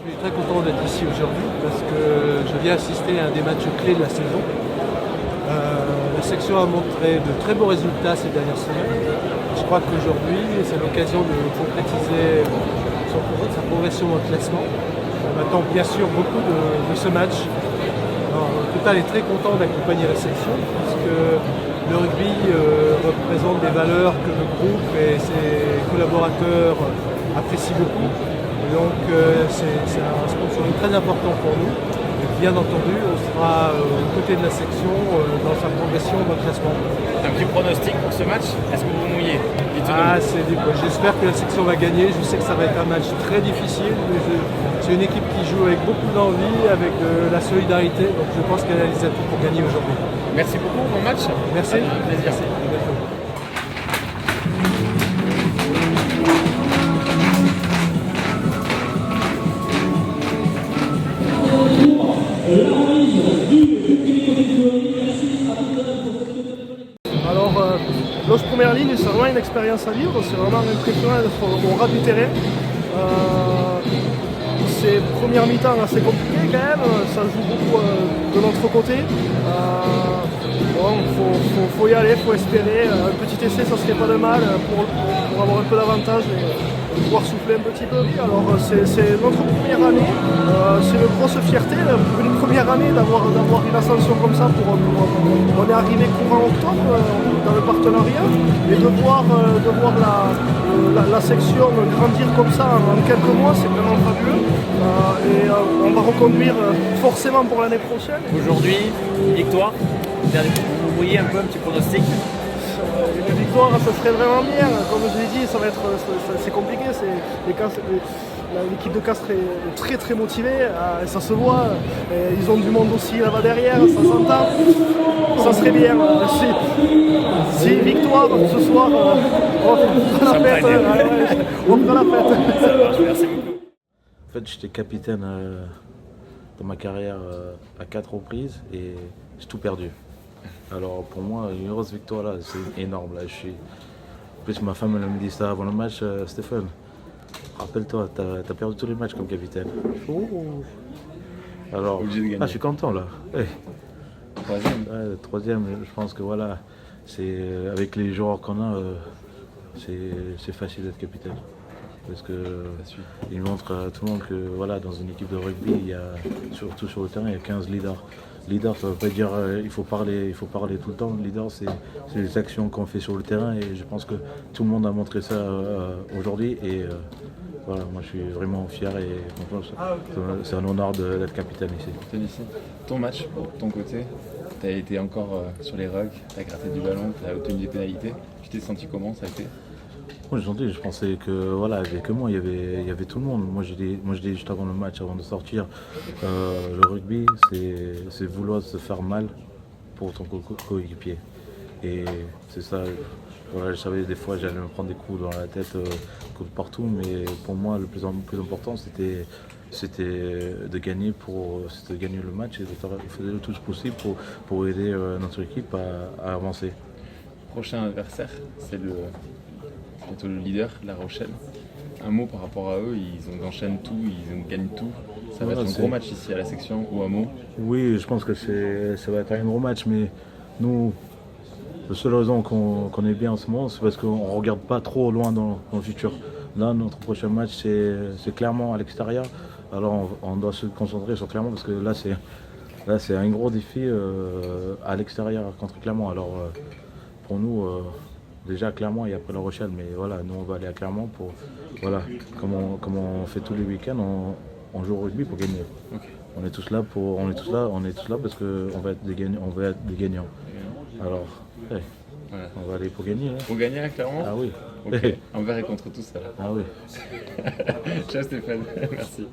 Je suis très content d'être ici aujourd'hui parce que je viens assister à un des matchs clés de la saison. La section a montré de très beaux résultats ces dernières semaines. Je crois qu'aujourd'hui, c'est l'occasion de concrétiser sa progression dans le classement. On attend bien sûr beaucoup de ce match. Alors, Total est très content d'accompagner la section parce que le rugby représente des valeurs que le groupe et ses collaborateurs apprécient beaucoup. Et donc c'est un sponsoring très important pour nous. Et bien entendu, on sera aux côtés de la section dans sa progression dans le classement. Un petit pronostic pour ce match, est-ce que vous mouillez? J'espère que la section va gagner. Je sais que ça va être un match très difficile, mais c'est une équipe qui joue avec beaucoup d'envie, avec de la solidarité. Donc je pense qu'elle a les atouts pour gagner aujourd'hui. Merci beaucoup, bon match. Merci. Un plaisir. Merci. Alors, Loge Première Ligne, c'est vraiment une expérience à vivre, c'est vraiment impressionnant d'être au ras du terrain. C'est première mi-temps assez compliqué quand même, ça joue beaucoup de notre côté. Faut y aller, faut espérer. Un petit essai, ça serait pas de mal pour avoir un peu d'avantage et pouvoir souffler un petit peu. Alors c'est notre première année, c'est une grosse fierté pour une première année d'avoir une ascension comme ça. On est arrivé courant octobre dans le partenariat et de voir la section grandir comme ça en quelques mois, c'est vraiment fabuleux. On va reconduire forcément pour l'année prochaine. Aujourd'hui, victoire. Vous voyez un peu un petit pronostic? Une victoire, ça serait vraiment bien. Comme je l'ai dit, c'est compliqué. L'équipe de Castres est très très motivée, et ça se voit. Et ils ont du monde aussi là-bas derrière, ça s'entend. Ça serait bien. Si victoire ce soir, on fera la fête. On fera la fête. Ça marche, merci beaucoup. En fait, j'étais capitaine dans ma carrière à 4 reprises et j'ai tout perdu. Alors pour moi, une grosse victoire là, c'est énorme. Là, En plus, ma femme elle me dit ça avant le match, Stéphane, rappelle-toi, t'as perdu tous les matchs comme capitaine. Alors, je suis content là. Hey. Troisième. Ouais, troisième, je pense que voilà, avec les joueurs qu'on a, c'est facile d'être capitaine. Parce qu'il montre à tout le monde que voilà, dans une équipe de rugby, surtout sur le terrain, il y a 15 leaders. Leader, ça ne veut pas dire il faut parler tout le temps. Leader, c'est les actions qu'on fait sur le terrain et je pense que tout le monde a montré ça aujourd'hui. Et voilà, moi je suis vraiment fier et content. C'est un honneur d'être capitaine ici. Ton match, pour ton côté, tu as été encore sur les rugs, tu as gratté du ballon, tu as obtenu des pénalités. Tu t'es senti comment ça a été? Moi je pensais que voilà, avec moi il y avait tout le monde. Moi j'ai dit juste avant le match, avant de sortir, le rugby c'est vouloir se faire mal pour ton coéquipier. Et c'est ça, voilà, je savais des fois j'allais me prendre des coups dans la tête, coups de partout, mais pour moi le plus important c'était de gagner le match et de faire le tout possible pour aider notre équipe à avancer. Prochain adversaire, c'est bientôt le leader, La Rochelle. Un mot par rapport à eux, ils enchaînent tout, ils gagnent tout. Ça va être un gros match ici à la section ou un mot? Oui, je pense que ça va être un gros match, mais nous, la seule raison qu'on est bien en ce moment, c'est parce qu'on ne regarde pas trop loin dans le futur. Là, notre prochain match, c'est Clermont à l'extérieur. Alors on doit se concentrer sur Clermont parce que là, c'est un gros défi à l'extérieur contre Clermont. Alors pour nous, déjà à Clermont et après La Rochelle, mais voilà, nous on va aller à Clermont pour, voilà, comme on fait tous les week-ends, on joue au rugby pour gagner. Okay. On est tous là parce qu'on va être des gagnants. Alors, hey, voilà. On va aller pour gagner. Hein. Pour gagner à Clermont? Ah oui. Ok, envers et contre tous alors. Ah oui. Ciao Stéphane, merci.